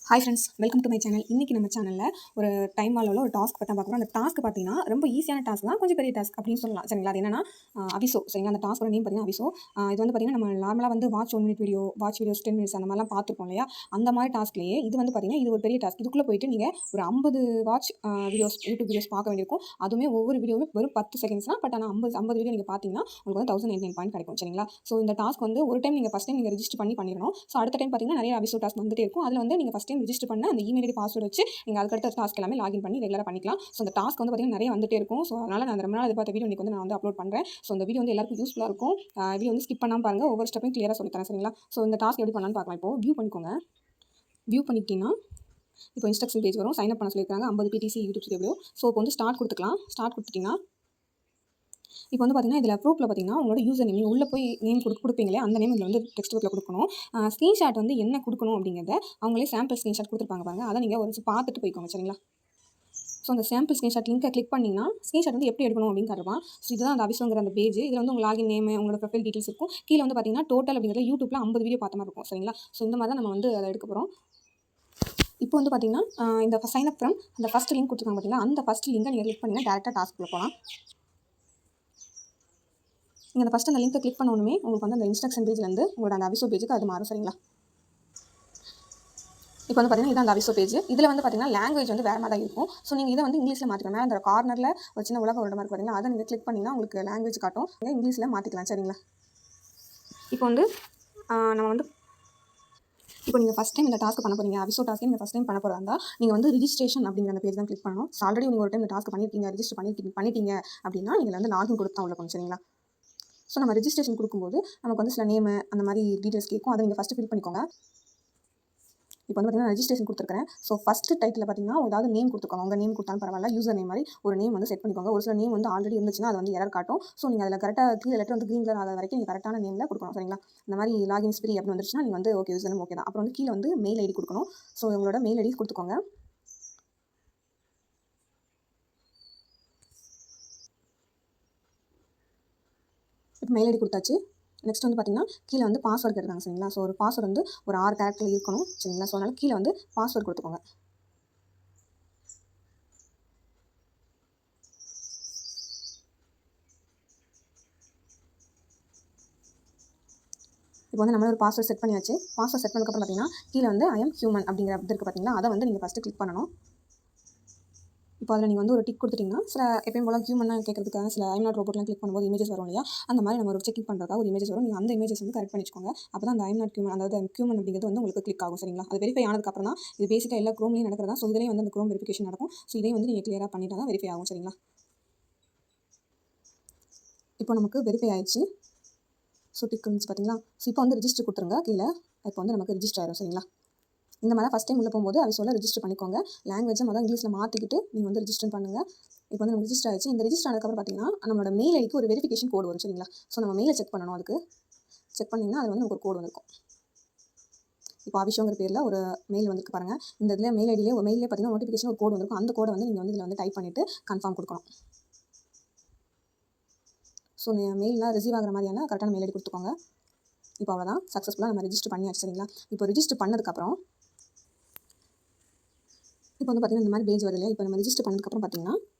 Hi friends, welcome to my channel. இன்றைக்கி நம்ம சேனலில் ஒரு டைம் வாலில் ஒரு டாஸ்க் பற்றி பார்க்குறோம். அந்த டாஸ்க் பார்த்தீங்கன்னா ரொம்ப ஈஸியான டாஸ்க் தான், கொஞ்சம் பெரிய டாஸ்க் அப்படின்னு சொல்லலாம். சரிங்களா? அது என்னன்னா அவிசோ. சரிங்களா? அந்த டாஸ்க்கோட நேம் பார்த்தீங்கன்னா அவிசோ. இது வந்து பார்த்தீங்கன்னா நம்ம நார்மலாக வந்து watch 1 minute video, watch videos 10 minutes அந்த மாதிரிலாம் பார்த்துருப்போம் இல்லையா? அந்த மாதிரி டாஸ்க்லேயே இது வந்து பார்த்தீங்கன்னா இது ஒரு பெரிய டாஸ்க். இதுக்குள்ளே போயிட்டு நீங்கள் ஒரு 50 வாட்ச் வீடியோஸ், யூடியூப் வீடியோஸ் பார்க்க வேண்டியிருக்கும். அதுவுமே ஒவ்வொரு வீடியோவும் வெறும் 10 செகண்ட்ஸ் தான். பட் ஆனால் 50 வீடியோ நீங்கள் பார்த்தீங்கன்னா உங்களுக்கு வந்து 1099 பாயிண்ட் கிடைக்கும். சரிங்களா? ஸோ இந்த டாஸ்க் வந்து ஒரு டைம் நீங்கள் ஃபஸ்ட் டைம் நீங்கள் ரெஜிஸ்டர் பண்ணிடணும். ஸோ அடுத்த டைம் பார்த்தீங்கன்னா நிறைய அவிசோ டாஸ்க் வந்துட்டே இருக்கும். அதில் வந்து நீங்கள் ஃபஸ்ட் டைம் ரெஜிஸ்டர் பண்ண அந்த இமெயில் ஐடி பாஸ்வேர்டு வச்சு நீங்கள் அதுக்கடுத்த டாஸ்க் எல்லாமே லாகின் பண்ணி ரெகுலராக பண்ணிக்கலாம். ஸோ அந்த டாஸ்க் வந்து பார்த்தீங்கன்னா நிறைய வந்துட்டே இருக்கும். ஸோ அதனால் நான் ரொம்ப நாள் எதிர்பார்த்த வீடியோ இன்றைக்கி வந்து நான் வந்து அப்லோட் பண்ணுறேன். ஸோ இந்த வீடியோ வந்து எல்லாருக்கும் யூஸ்ஃபுல்லாக இருக்கும். வீடியோ வந்து ஸ்கிப் பண்ணாமல் பாருங்கள். ஒவ்வொரு ஸ்டெப்பையும் கிளியராக சொல்லித்தரேன். சரிங்களா? ஸோ இந்த டாஸ்க் எப்படி பண்ணலான்னு பார்க்கலாம். இப்போ வியூ பண்ணிக்கோங்க. வியூ பண்ணிக்கிட்டீங்கன்னா இப்போ இன்ஸ்ட்ரக்ஷன் பேஜ் வரும். சைன் அப் பண்ண சொல்லியிருக்காங்க 50 பிடிசி யூடியூப் ஸ்டுடியோ. ஸோ இப்போ வந்து ஸ்டார்ட் கொடுத்துக்கலாம். ஸ்டார்ட் கொடுத்துட்டிங்கன்னா இப்போ வந்து பார்த்தீங்கன்னா இதில் ப்ரூஃபில் பார்த்தீங்கன்னா உங்களோட யூசர் நேம் உள்ளே போய் நேம் கொடுப்பீங்களே அந்த நேம் இதில் வந்து டெக்ஸ்ட் புக்கில் கொடுக்கணும். ஸ்க்ரீன்ஷாட் வந்து என்ன கொடுக்கணும் அப்படிங்கிறத அவங்களே சாம்பிள் ஸ்க்ரீன்ஷாட் கொடுத்துருப்பாங்க பாருங்கள். அதை நீங்கள் ஒரு பார்த்துட்டு போய்க்கோங்க. சரிங்களா? ஸோ அந்த சாம்பிள் ஸ்க்ரீன்ஷாட் லிங்கை கிளிக் பண்ணிங்கன்னா ஸ்க்ரீன்ஷாட் வந்து எப்படி எடுக்கணும் அப்படின்னு காட்டுவான். ஸோ இதுதான் அந்த அவிசோங்கிற அந்த பேஜ். இதில் வந்து உங்கள் லாகின் நேம், உங்களோட ப்ரொஃபைல் டீட்டெயில்ஸ் இருக்கும். கீழே வந்து பார்த்தீங்கன்னா டோட்டல் அப்படிங்கிறது யூடியூப்பில் 50 வீடியோ பார்த்த மாதிரி இருக்கும். சரிங்களா? ஸோ இந்த மாதிரி தான் நம்ம வந்து அதை எடுக்க போகிறோம். இப்போ வந்து பார்த்தீங்கன்னா இந்த சைன் அப் ஃப்ரம் அந்த ஃபஸ்ட் லிங்க் கொடுத்துருக்காங்க பார்த்தீங்கன்னா அந்த ஃபஸ்ட் லிங்கை நீங்கள் கிளிக் பண்ணிங்கன்னா டேரெக்டாக டாஸ்க்குள்ள போகலாம். நீங்கள் அந்த ஃபஸ்ட் அந்த லிங்கை கிளிக் பண்ணணுமே உங்களுக்கு வந்து அந்த இன்ஸ்ட்ரக்ஷன் பேஜ்லேருந்து உங்களோட அந்த அவிசோ பேஜுக்கு அது மாறும். சரிங்களா? இப்போ வந்து பார்த்தீங்கன்னா இதான் அந்த அவிசோ பேஜ். இதில் வந்து பார்த்தீங்கன்னா லாங்குவேஜ் வந்து வேறு மாதிரி தான் இருக்கும். ஸோ நீங்கள் இதை வந்து இங்கிலீஷில் மாற்றிக்கலாம். மேலே அந்த கார்னரில் ஒரு சின்ன உலக ஒரு மாதிரி பார்த்தீங்கன்னா அதை நீங்கள் கிளிக் பண்ணிங்கன்னா உங்களுக்கு லாங்குவேஜ் காட்டும். நீங்கள் இங்கிலீஷில் மாற்றிக்கலாம். சரிங்களா? இப்போ வந்து நம்ம வந்து இப்போ நீங்கள் ஃபஸ்ட் டைம் இந்த டாஸ்க் பண்ண போகிறீங்க. அவிசோ டாஸ்க்கே நீங்கள் ஃபஸ்ட் டைம் பண்ண போகிறதா இருந்தால் நீங்கள் வந்து ரிஜிஸ்ட்ரேஷன் அப்படிங்கிற அந்த பேஜ் தான் கிளிக் பண்ணணும். ஆல்ரெடி நீங்கள் ஒரு டைம் இந்த டாஸ்க் பண்ணியிருக்கீங்க, ரெஜிஸ்டர் பண்ணிட்டீங்க அப்படின்னா நீங்கள் வந்து லாகின் கொடுத்து தான் உள்ள போகணும். சரிங்களா? ஸோ நம்ம ரெஜிஸ்ட்ரேஷன் கொடுக்கும்போது நமக்கு வந்து சில நேமு அந்த மாதிரி டீட்டெயில்ஸ் கேட்கும். அதை நீங்கள் ஃபஸ்ட்டு ஃபில் பண்ணிக்கோங்க. இப்போ வந்து பார்த்தீங்கன்னா ரெஜிஸ்ட்ரேஷன் கொடுத்துருக்கேன். ஸோ ஃபஸ்ட்டு டைட்டில் பார்த்தீங்கன்னா ஏதாவது நேம் கொடுத்துக்கோங்க. உங்கள் நேம் கொடுத்தாலும் பரவாயில்ல. யூசர் நேம் மாதிரி ஒரு நேம் வந்து செட் பண்ணிக்கோங்க. ஒரு சில நேம் வந்து ஆல்ரெடி இருந்துச்சுன்னா அது வந்து எரர் காட்டும். ஸோ நீங்கள் அதில் கரெக்டாக கீழே லெட்டர் வந்து க்ரீன் கலர் ஆகிற வரைக்கும் நீங்கள் கரெக்டான நேமில் கொடுக்கணும். சரிங்களா? இந்த மாதிரி லாகின் ஃப்ரீ அப்படின்னு வந்துருச்சுன்னா நீங்கள் வந்து ஓகே யூசர் நேம் ஓகே தான். அப்புறம் வந்து கீழே வந்து மெயில் ஐடி கொடுக்கணும். ஸோ உங்களோட மெயில் ஐடி கொடுத்துக்கோங்க. இப்போ மெயில் ஐடி கொடுத்தாச்சு. நெக்ஸ்ட் வந்து பார்த்தீங்கன்னா கீழே வந்து பாஸ்வேர்டு கேட்குறாங்க. சரிங்களா? ஸோ ஒரு பாஸ்வேர்டு வந்து ஒரு 6 கேரக்டர் இருக்கணும். சரிங்களா? ஸோ அதனால் கீழே வந்து பாஸ்வேர்டு கொடுத்துக்கோங்க. இப்போ வந்து நம்மள ஒரு பாஸ்வேர்ட் செட் பண்ணியாச்சு. பாஸ்வேர்ட் செட் பண்ணதுக்கப்புறம் பார்த்தீங்கன்னா கீழே வந்து ஐ எம் ஹியூமன் அப்படிங்கிற இது இருக்குது பார்த்தீங்களா? அதை வந்து நீங்கள் ஃபஸ்ட்டு கிளிக் பண்ணணும். இப்போ அதில் நீங்கள் வந்து ஒரு டிக் கொடுத்துட்டிங்கன்னா சில எப்பயும் போல ஹியூமனாக கேட்கறதுக்காக சில ஐம் நாட் ரோபோட்லாம் கிளிக் பண்ணும்போது இமேஜஸ் வரும் இல்லையா? அந்த மாதிரி நம்ம ஒரு செக் பண்ணுறதுக்காக ஒரு இமேஜஸ் வரும். நீங்கள் அந்த இமேஜஸ் வந்து கரெக்ட் பண்ணி வச்சுக்கோங்க. அப்போ தான் அந்த ஐம் நாட் ஹியூமன் அதாவது ஹியூமன் அப்படிங்கிறது வந்து உங்களுக்கு கிளிக் ஆகும். சரிங்களா? அது வெரிஃபை ஆனதுக்கப்புறம் தான் இது பேசிக்காக எல்லா க்ரோம்லேயும் நடக்கிறதா. ஸோ இதிலேயும் வந்து அந்த க்ரோம் வெரிஃபிகேஷன் நடக்கும். ஸோ இதையும் வந்து நீங்கள் கிளியராக பண்ணிட்டா தான் வெரிஃபை ஆகும். சரிங்களா? இப்போ நமக்கு வெரிஃபை ஆயிடுச்சு. ஸோ டிக் இருந்துச்சு பார்த்தீங்களா? ஸோ இப்போ வந்து ரிஜிஸ்டர் கொடுத்துருங்க கீழே. இப்போ வந்து நமக்கு ரிஜிஸ்டர் ஆயிடும். சரிங்களா? இந்த மாதிரி ஃபஸ்ட் டைம் உள்ளே போகும்போது அவிசோல ரெஜிஸ்டர் பண்ணிக்கோங்க. லாங்குவேஜை மொதல் இங்கிலீஷில் மாற்றிக்கிட்டு நீங்கள் வந்து ரெஜிஸ்டர் பண்ணுங்கள். இப்போ வந்து நம்ம ரெஜிஸ்டர் ஆயிடுச்சு. இந்த ரெஜிஸ்டர் ஆனதுக்கப்புறம் பார்த்தீங்கன்னா நம்மளோட மெயில் ஐடிக்கு ஒரு வெரிஃபிகேஷன் கோடு வரும். சரிங்களா? ஸோ நம்ம மெயிலை செக் பண்ணணும். அதுக்கு செக் பண்ணிங்கன்னா அது வந்து நமக்கு ஒரு கோடு வந்திருக்கும். இப்போ அவிஷோங்கிற பேரில் ஒரு மெயில் வந்துருக்கு பாருங்கள். இந்த இதில் மெயில் ஐடியிலே ஒரு மெயிலே பார்த்தீங்கன்னா நோட்டிஃபிகேஷன் ஒரு கோடு வந்திருக்கும். அந்த கோடை வந்து நீங்கள் வந்து இதில் வந்து டைப் பண்ணிவிட்டு கன்ஃபார்ம் கொடுக்கணும். ஸோ மெயிலாம் ரிசீவ் ஆகிற மாதிரியான கரெக்டான மெயில் ஐடி கொடுத்துக்கோங்க. இப்போ அவ்வளோதான், சக்ஸஸ்ஃபுல்லாக நம்ம ரெஜிஸ்டர் பண்ணியாச்சு. சரிங்களா? இப்போ ரெஜிஸ்டர் பண்ணதுக்கப்புறம் இப்போ வந்து பார்த்தீங்கன்னா இந்த மாதிரி பேஜ் வருது இல்லையா? இப்போ நம்ம ரெஜிஸ்டர் பண்ணதுக்கப்புறம் பார்த்தீங்கன்னா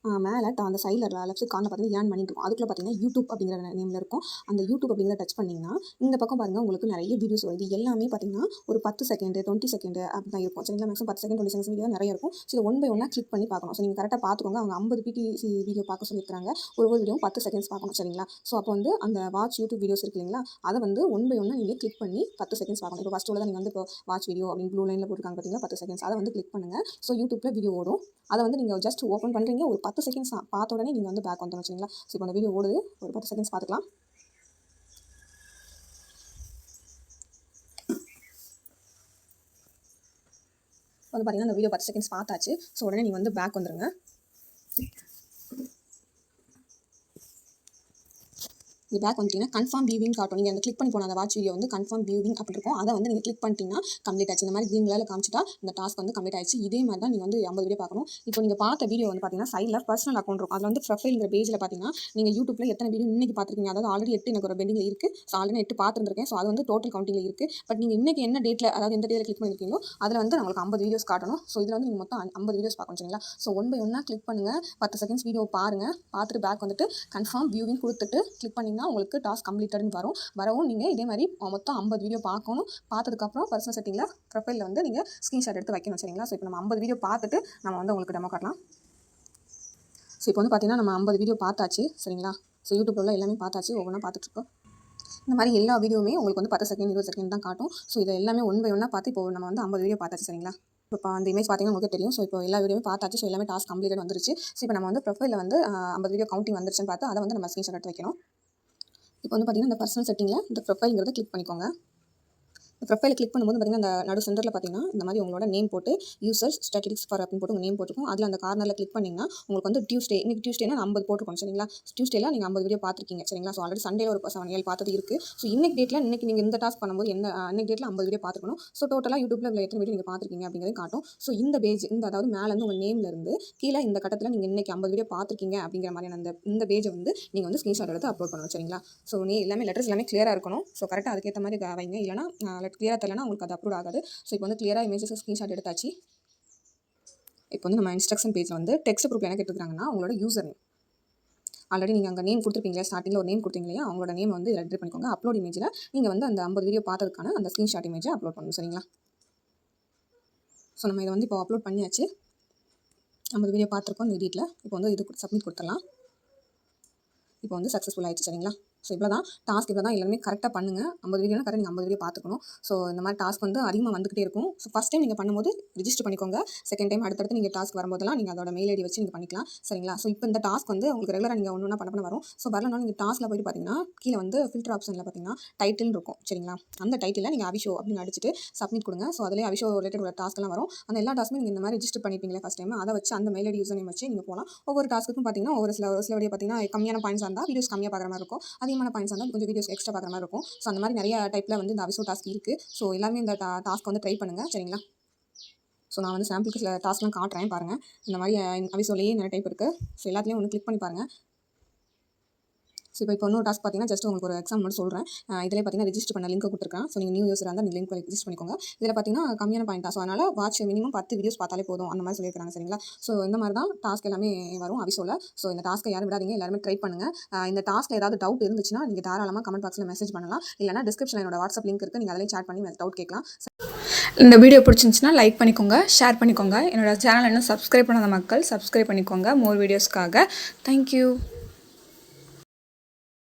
மேலே அந்த சைடில் லெஃப்ட் சைட் கார்னர் பார்த்தீங்கன்னா ஏர்ன் பண்ணிட்டு இருக்கும். அதுக்குள்ளே பார்த்தீங்கன்னா யூடியூப் அப்படிங்கிற நேமில் இருக்கும். அந்த யூடியூப் அப்படிங்கிறத டச் பண்ணிங்கன்னா இந்த பக்கம் பாருங்கள் உங்களுக்கு நிறைய வீடியோஸ் வருது. எல்லாமே பார்த்தீங்கன்னா ஒரு 10 செகண்ட் 20 செகண்ட் அப்படி தான் இருக்கும். சரிங்களா? மேக்ஸிமம் 10 செகண்ட் 20 செகண்ட்ஸ் வீடியோ நிறைய இருக்கும். ஸோ ஒன் பை ஒன்னாக கிளிக் பண்ணி பார்க்கணும். ஸோ நீங்கள் கரெக்டாக பார்த்துக்கோங்க. அவங்க 50 பிடிசி வீடியோ பார்க்க சொல்லியிருக்காங்க. ஒரு வீடியோ 10 செகண்ட்ஸ் பார்க்கணும். சரிங்களா? ஸோ அப்போ வந்து அந்த வாட்ச் யூடியூப் வீடியோஸ் இருக்கு இல்லைங்களா? அதை வந்து ஒன் பை ஒன்னாக நீங்கள் கிளிக் பண்ணி 10 செகண்ட்ஸ் பார்க்கணும். இப்போ ஃபஸ்ட்டு உள்ள நீங்கள் வந்து இப்போ வாட்ச் வீடியோ அப்படின்னு ப்ளூ லைனில் போட்டுருக்காங்க பார்த்தீங்கன்னா 10 செகண்ட்ஸ் அதை வந்து கிளிக் பண்ணுங்கள். ஸோ யூடியூப்பில் வீடியோ ஓடும். அதை வந்து நீங்கள் ஜஸ்ட் ஓப்பன் பண்ணுறீங்க. ஒரு 10 செகண்ட்ஸ் தான் பார்த்த உடனே நீங்கள் வந்து பேக் வந்துடும். வச்சுங்களா? ஸோ இப்போ அந்த வீடியோ ஓடுது. ஒரு 10 செகண்ட்ஸ் பார்த்துக்கலாம். வந்து பார்த்தீங்கன்னா அந்த வீடியோ 10 செகண்ட்ஸ் பார்த்தாச்சு. ஸோ உடனே நீங்கள் வந்து பேக் வந்துடுங்க. இங்கே பேக் வந்துட்டிங்கன்னா கன்ஃபார்ம் வியூவிங் காட்டும். நீங்கள் அந்த கிளிக் பண்ணி போன அந்த வாட்ச் வீடியோ வந்து கன்ஃபார்ம் வியூவிங் அப்படி இருக்கும். அதை வந்து நீங்கள் கிளிக் பண்ணிட்டீங்கன்னா கம்ப்ளீட் ஆச்சு. இந்த மாதிரி க்ரீன் கலரில் காமிச்சிட்டா இந்த டாஸ்க் வந்து கம்ப்ளீட் ஆயிடுச்சு. இதே மாதிரி தான் நீங்கள் வந்து 50 வீடியோ பார்க்கணும். இப்போ நீங்கள் பார்த்த வீடியோ வந்து பார்த்தீங்கன்னா சைடில் பர்சனல் அக்கௌண்ட் இருக்கும். அதில் வந்து ப்ரொஃபைல்ங்கிற பேஜில் பார்த்தீங்கன்னா நீங்கள் யூடியூப்பில் எத்தனை வீடியோ இன்னைக்கு பார்த்துருக்கீங்க, அதாவது ஆல்ரெடி 8 எனக்கு ஒரு பெண்டிங்கில் இருக்குது. ஸோ ஆல்ரெடி 8 பார்த்துருக்கேன். ஸோ அது வந்து டோட்டல் கவுண்டிங்கில் இருக்குது. பட் நீங்கள் இன்றைக்கி என்ன டேட்டில், அதாவது எந்த டேட்டில் கிளிக் பண்ணியிருக்கீங்களோ அதில் வந்து உங்களுக்கு 50 வீடியோஸ் காட்டணும். ஸோ இதில் வந்து நீங்கள் மொத்தம் 50 வீடியோஸ் பார்க்கணும். சரிங்களா? ஸோ ஒன் பை ஒன்னாக கிளிக் பண்ணுங்கள். 10 செகண்ட்ஸ் வீடியோ பாருங்கள். பார்த்துட்டு பேக் வந்துட்டு கன்ஃபார்ம் வியூவிங் கொடுத்துட்டு கிளிக் பண்ணிங்கன்னா உங்களுக்கு டாஸ்க் கம்ப்ளீட்டட்னு வரவும் நீங்கள் இதே மாதிரி மொத்தம் 50 வீடியோ பார்க்கணும். பார்த்ததுக்கப்புறம் பர்சனல் செட்டிங்கில் ப்ரொஃபைலில் வந்து நீங்கள் ஸ்க்ரீன்ஷாட் எடுத்து வைக்கணும். சரிங்களா? ஸோ இப்போ நம்ம 50 வீடியோ பார்த்துட்டு நம்ம வந்து உங்களுக்கு டெமோ காட்டலாம். ஸோ இப்போ வந்து பார்த்தீங்கன்னா நம்ம 50 வீடியோ பார்த்தாச்சு. சரிங்களா? ஸோ யூடியூப்ல உள்ள எல்லாமே பார்த்தாச்சு. ஒவ்வொன்றா பார்த்துட்ருக்கோம். இந்த மாதிரி எல்லா வீடியோவுமே உங்களுக்கு வந்து 10 செகண்ட் 20 செகண்ட் தான் காட்டும். ஸோ இதை எல்லாமே ஒன் பை ஒன்னாக பார்த்து இப்போ நம்ம வந்து 50 வீடியோ பார்த்தாச்சு. சரிங்களா? இப்போ அந்த இமேஜ் பார்த்தீங்கன்னா உங்களுக்கு தெரியும். ஸோ இப்போ எல்லா வீடியோவே பார்த்தாச்சு. ஸோ எல்லாமே டாஸ்க் கம்ப்ளீட்டட் வந்துருச்சு. ஸோ இப்போ நம்ம வந்து ப்ரொஃபைலில் வந்து 50 வீடியோ கவுண்டிங் வந்துருச்சுன்னு பார்த்து அதை வந்து நம்ம ஸ்க்ரீன்ஷாட் எடுத்து வைக்கணும். இப்போ வந்து பார்த்தீங்கன்னா இந்த பர்சனல் செட்டிங்கில் இந்த ப்ரொஃபைல்ங்கிறத கிளிக் பண்ணிக்கோங்க. ப்ரொஃபைலை கிளிக் பண்ணும்போது பார்த்தீங்கன்னா அந்த நடு சென்டரில் பார்த்தீங்கன்னா இந்த மாதிரி உங்களோட நேம் போட்டு யூசர்ஸ் ஸ்டாட்டிஸ்டிக்ஸ் ஃபார் அப்படின்னு போட்டு உங்கள் நேம் போட்டுக்கும். அதில் அந்த கார்னரில் கிளிக் பண்ணிங்கன்னா உங்களுக்கு வந்து டியூஸ்டே, இன்றைக்கி டியூஸ்டேனா 50 போட்டுருக்கோம். சரிங்களா? டியூஸ்டேல நீங்கள் 50 வீடியோ பார்த்துருக்கீங்க. சரிங்களா? ஸோ ஆல்ரெடி சண்டேல ஒரு 7 பார்த்தது இருக்குது. ஸோ இன்றைக்கி டேட்டில் இன்றைக்கி நீங்கள் இந்த டாஸ்க் பண்ணும்போது இன்னைக்கு டேட்டில் 50 வீடியோ பார்த்துக்கணும். ஸோ டோட்டலாக யூடியூப்பில் எத்தனை வீடியோ நீங்கள் பார்த்துருக்கீங்க அப்படிங்கிறது காட்டும். ஸோ இந்த பேஜ் அதாவது மேலே வந்து உங்கள் நேம்லேருந்து கீழே இந்த கட்டத்தில் நீங்கள் இன்றைக்கி 50 வீடியோ பார்த்துருக்கீங்க அப்படிங்கிற மாதிரியான இந்த பேஜை வந்து நீங்கள் வந்து ஸ்க்ரீன்ஷாட் எடுத்து அப்லோட் பண்ணணும். சரிங்களா? ஸோ எல்லாமே லெட்டர்ஸ் எல்லாமே கிளியராக இருக்கணும். ஸோ கரெக்டாக அதுக்கேற்ற மாதிரி வைங்க. இல்லைனா கிளியராக தெரியலனா உங்களுக்கு அது அப்லோட் ஆகாது. ஸோ இப்போ வந்து கிளியராக இமேஜஸ் ஸ்க்ரீன்ஷாட் எடுத்தாச்சு. இப்போ வந்து நம்ம இன்ஸ்ட்ரக்ஷன் பேஜில் வந்து டெக்ஸ்ட் ப்ரூஃப் என்ன கேட்டுருக்காங்கன்னா உங்களோட யூசர் நேம் ஆல்ரெடி நீங்கள் அங்கே நேம் கொடுத்துருப்பீங்களா, ஸ்டார்டிங்கில் ஒரு நேம் கொடுத்தீங்க இல்லையா, அவங்களோட நேம் வந்து என்டர் பண்ணிக்கோங்க. அப்லோட் இமேஜில் நீங்கள் வந்து அந்த 50 வீடியோ பார்த்ததுக்கான அந்த ஸ்க்ரீன்ஷாட் இமேஜை அப்லோட் பண்ணணும். சரிங்களா? ஸோ நம்ம இதை வந்து இப்போ அப்லோட் பண்ணியாச்சு. 50 வீடியோ பார்த்துருக்கோம் இந்த எடிட்டில். இப்போ வந்து இது சப்மிட் கொடுத்துடலாம். இப்போ வந்து சக்ஸஸ்ஃபுல் ஆயிடுச்சு. சரிங்களா? ஸோ இவ்வளோ தான் டாஸ்க். இவ்வளோ தான் எல்லாமே கரெக்டாக பண்ணுங்கள். 50 வீடியோனா கரெக்டாக நீங்கள் 50 வீடியோ பார்த்துக்கணும். ஸோ இந்த மாதிரி டாஸ்க் வந்து அதிகமாக வந்துகிட்டே இருக்கும். ஸோ ஃபஸ்ட் டைம் நீங்கள் பண்ணும்போது ரிஜிஸ்டர் பண்ணிக்கோங்க. செகண்ட் டைம் அடுத்தடுத்து நீங்கள் டாஸ்க் வரும்போதெல்லாம் நீங்கள் அதோட மெயில் ஐடி வச்சு நீங்கள் பண்ணிக்கலாம். சரிங்களா? ஸோ இப்போ இந்த டாஸ்க் வந்து உங்களுக்கு ரெகுலராக நீங்கள் ஒன்று பண்ண வரும். ஸோ வரலனாலும் நீங்கள் டாஸ்க்கில் போய்ட்டு பார்த்தீங்கன்னா கீழே வந்து ஃபில்டர் ஆப்ஷனில் பார்த்தீங்கன்னா டைட்டில் இருக்கும். சரிங்களா? அந்த டைட்டில் நீங்கள் அவிஷோ அப்படின்னு அடிச்சுட்டு சப்மிட் கொடுங்க. ஸோ அதிலே அவிஷோ ரிலேட்டட் உள்ள டாஸ்க்லாம் வரும். அந்த எல்லா டாஸ்க்குமே நீங்கள் இந்த மாதிரி ரிஜிஸ்டர் பண்ணிப்பீங்களே ஃபஸ்ட் டைம், அதை வச்சு அந்த மெயில் ஐடி யூசர் நேம் வச்சு நீங்கள் போகலாம். ஒவ்வொரு டாஸ்க்குக்கும் பார்த்தீங்கன்னா ஒரு சில வீடியோ பார்த்தீங்கன்னா கம்மியான பாயிண்ட்ஸ் இருந்தால் வீடியோஸ் கம்மியாக பார்க்குற மாதிரி இருக்கும். அதிகமான பாயிண்ட்ஸ் இருந்தால் கொஞ்சம் வீடியோஸ் எக்ஸ்ட்ரா பார்க்குற மாதிரி இருக்கும். ஸோ அந்த மாதிரி நிறைய டைப்பில் வந்து இந்த அவிஷோ டாஸ்க் இருக்குது. ஸோ எல்லாமே இந்த டாஸ்க் வந்து ட்ரை பண்ணுங்கள். சரிங்களா? ஸோ நான் வந்து சாம்பிளுக்கு சில டாஸ்க்லாம் காட்டுறேன் பாருங்கள். இந்த மாதிரி அவிஷோலேயே நிறைய டைப் இருக்குது. ஸோ எல்லாத்துலேயும் ஒன்று கிளிக் பண்ணி பாருங்கள். ஸோ இப்போ இன்னொரு டாஸ்க் பார்த்தீங்கன்னா ஜஸ்ட் உங்களுக்கு ஒரு எக்ஸாம் மட்டும் சொல்கிறேன். இதில் பார்த்தீங்கன்னா ரிஜிஸ்டர் பண்ண லிங்க் கொடுத்துருக்கேன். ஸோ நீங்கள் நியூ யூஸராக இருந்தால் நீங்கள் லிங்க் ரிஜிஸ்டர் பண்ணிக்கோங்க. இதில் பார்த்தீங்கன்னா கம்மியான பாயிண்ட் தான். ஸோ அதனால் வாட்ச் மினிமம் 10 வீடியோஸ் பார்த்தாலே போதும் அந்த மாதிரி சொல்லியிருக்காங்க. சரிங்களா? ஸோ இந்த மாதிரி தான் டாஸ்க் எல்லாமே வரும் அவிஷோவில். ஸோ இந்த டாஸ்க்கை யாரும் விடாதீங்க, எல்லாருமே ட்ரை பண்ணுங்கள். இந்த டாஸ்க்கில் ஏதாவது டவுட் இருந்துச்சுன்னா நீங்கள் தாராளமாக கமெண்ட் பாக்ஸில் மெசேஜ் பண்ணலாம். இல்லைனா டிஸ்கிரிப்ஷனில் என்னோட வாட்ஸ்அப் லிங்க் இருக்குது, நீங்கள் அதிலே சாட் பண்ணி டவுட் கேட்கலாம். இந்த வீடியோ பிடிச்சிருந்துச்சுன்னா லைக் பண்ணிக்கோங்க, ஷேர் பண்ணிக்கோங்க. என்னோட சேனல் இன்னும் சப்ஸ்கிரைப் பண்ணாத மக்கள் சப்ஸ்கிரைப் பண்ணிக்கோங்க மோர் வீடியோஸ்க்காக. தேங்க்யூ.